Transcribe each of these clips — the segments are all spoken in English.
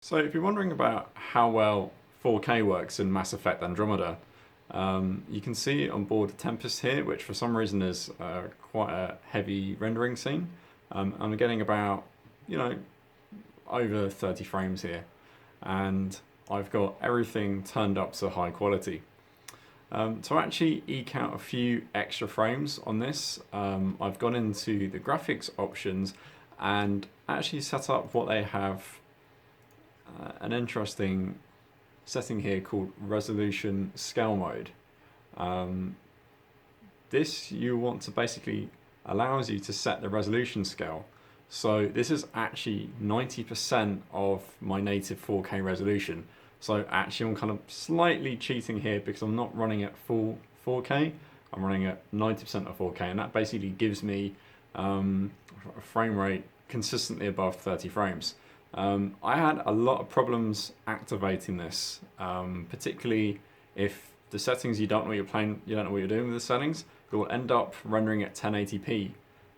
So if you're wondering about how well 4K works in Mass Effect Andromeda, you can see on board Tempest here, which for some reason is quite a heavy rendering scene. I'm getting about, over 30 frames here, and I've got everything turned up to high quality. To actually eke out a few extra frames on this, I've gone into the graphics options and actually set up what they have an interesting setting here called resolution scale mode. This you want to basically allows you to set the resolution scale. So this is actually 90% of my native 4K resolution. So actually I'm kind of slightly cheating here because I'm not running at full 4K. I'm running at 90% of 4K, and that basically gives me a frame rate consistently above 30 frames. I had a lot of problems activating this, particularly if the settings you don't know what you're playing, you don't know what you're doing with the settings. It will end up rendering at 1080p,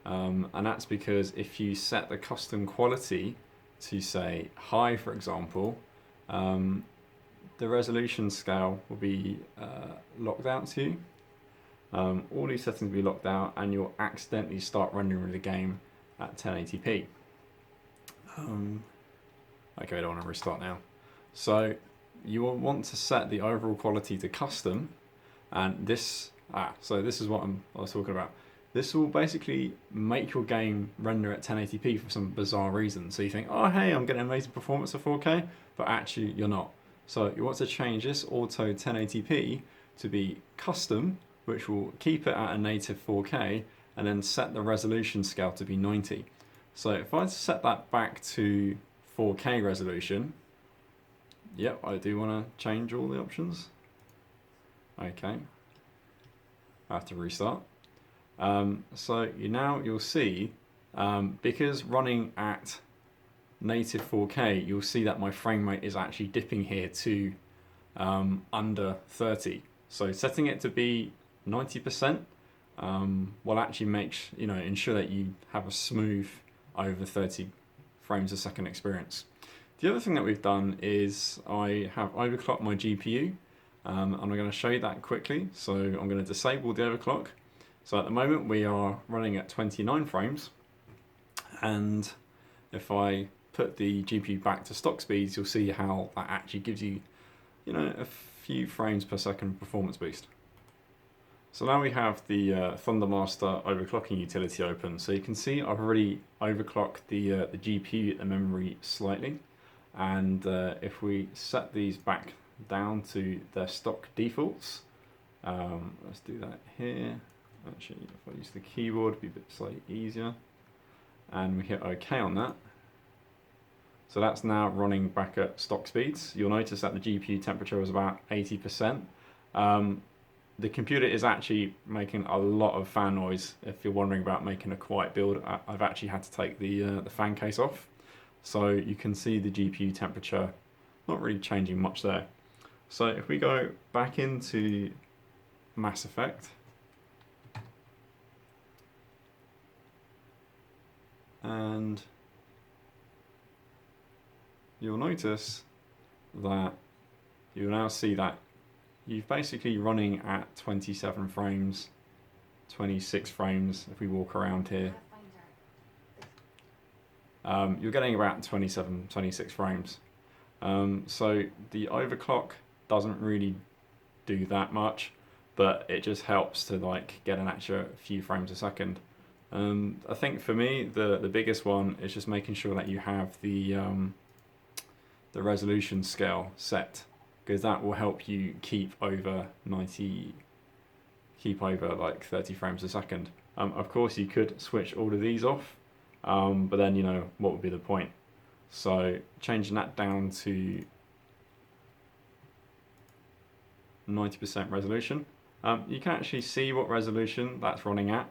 and that's because if you set the custom quality to say high, for example, the resolution scale will be locked out to you. All these settings will be locked out, and you'll accidentally start rendering the game at 1080p. Okay, I don't want to restart now. So you will want to set the overall quality to custom, and this is what I was talking about. This will basically make your game render at 1080p for some bizarre reason. So you think, oh hey, I'm getting amazing performance of 4K, but actually you're not. So you want to change this auto 1080p to be custom, which will keep it at a native 4K, and then set the resolution scale to be 90. So if I set that back to 4K resolution, yep, I do want to change all the options. Okay, I have to restart. So you'll see, because running at native 4K, you'll see that my frame rate is actually dipping here to under 30. So setting it to be 90% will actually ensure that you have a smooth over 30 frames a second experience. The other thing that we've done is I have overclocked my GPU, and I'm going to show you that quickly. So I'm going to disable the overclock. So at the moment we are running at 29 frames, and if I put the GPU back to stock speeds, you'll see how that actually gives you, a few frames per second performance boost. So now we have the Thundermaster overclocking utility open. So you can see I've already overclocked the GPU, the memory slightly, and if we set these back down to their stock defaults, let's do that here. Actually, if I use the keyboard, it'd be a bit slightly easier, and we hit OK on that. So that's now running back at stock speeds. You'll notice that the GPU temperature was about 80%. The computer is actually making a lot of fan noise. If you're wondering about making a quiet build, I've actually had to take the fan case off. So you can see the GPU temperature not really changing much there. So if we go back into Mass Effect, and you'll notice that you'll now see that you're basically running at 27 frames, 26 frames if we walk around here. You're getting about 27, 26 frames. So the overclock doesn't really do that much, but it just helps to get an extra few frames a second. I think for me, the biggest one is just making sure that you have the resolution scale set, because that will help you keep over 30 frames a second. Of course, you could switch all of these off, but then what would be the point? So changing that down to 90% resolution, you can actually see what resolution that's running at,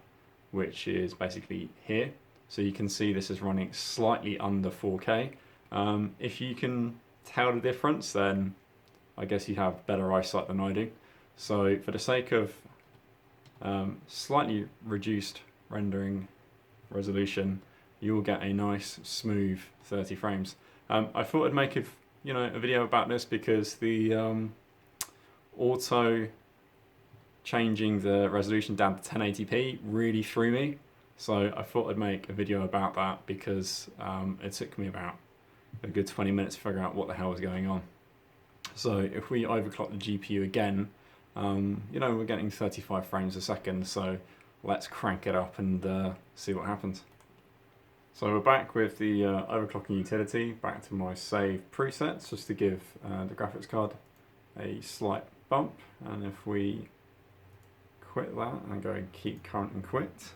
which is basically here. So you can see this is running slightly under 4K. If you can tell the difference, then I guess you have better eyesight than I do. So for the sake of slightly reduced rendering resolution, you'll get a nice smooth 30 frames. I thought I'd make a video about this because the auto changing the resolution down to 1080p really threw me. So I thought I'd make a video about that because it took me about a good 20 minutes to figure out what the hell was going on. So if we overclock the GPU again, we're getting 35 frames a second, so let's crank it up and see what happens. So we're back with the overclocking utility, back to my save presets, just to give the graphics card a slight bump. And if we quit that and go keep current and quit,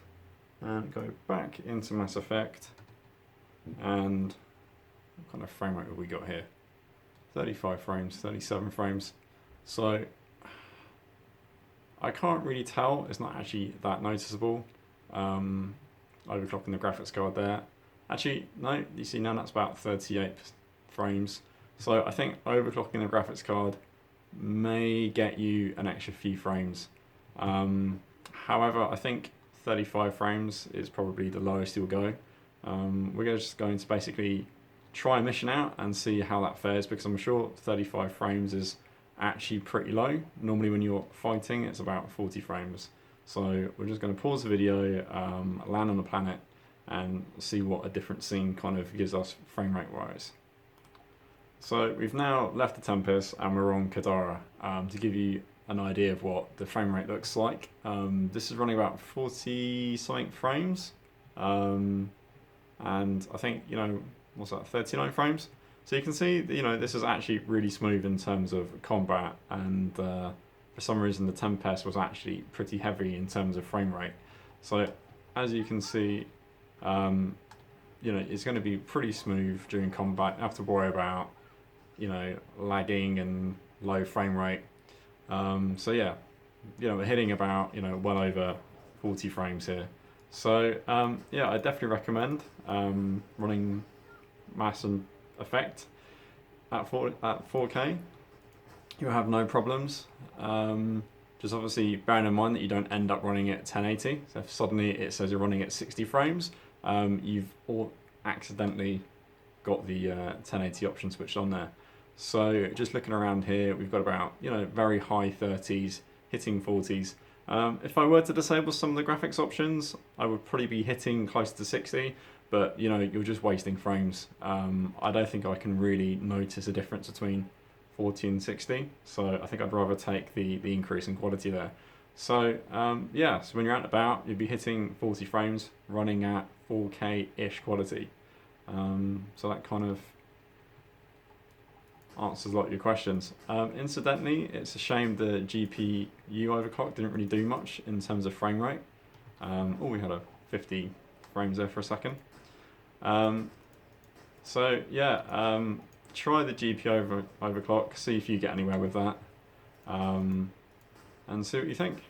and go back into Mass Effect, and what kind of frame rate have we got here? 35 frames, 37 frames. So I can't really tell, it's not actually that noticeable. Overclocking the graphics card there. Actually, no, you see now that's about 38 frames. So I think overclocking the graphics card may get you an extra few frames. However, I think 35 frames is probably the lowest you'll go. We're just going to basically try a mission out and see how that fares, because I'm sure 35 frames is actually pretty low. Normally when you're fighting, it's about 40 frames. So we're just going to pause the video, land on the planet, and see what a different scene kind of gives us frame rate wise. So we've now left the Tempest and we're on Kadara. To give you an idea of what the frame rate looks like, this is running about 40 something frames, and I think, what's that, 39 frames? So you can see, this is actually really smooth in terms of combat, and for some reason the Tempest was actually pretty heavy in terms of frame rate. So as you can see, it's going to be pretty smooth during combat. You don't have to worry about, lagging and low frame rate. So yeah, we're hitting about, well over 40 frames here. So yeah, I definitely recommend running Mass and Effect at 4K. You'll have no problems. Just obviously bearing in mind that you don't end up running it at 1080. So if suddenly it says you're running at 60 frames, you've all accidentally got the 1080 option switched on there. So just looking around here, we've got about, very high 30s, hitting 40s. If I were to disable some of the graphics options, I would probably be hitting close to 60, but you're just wasting frames. I don't think I can really notice a difference between 40 and 60, so I think I'd rather take the increase in quality there. So yeah, so when you're out and about, you'd be hitting 40 frames, running at 4K-ish quality. So that kind of answers a lot of your questions. Incidentally, it's a shame the GPU overclock didn't really do much in terms of frame rate. We had a 50 frames there for a second. So yeah, try the GPU overclock, see if you get anywhere with that, and see what you think.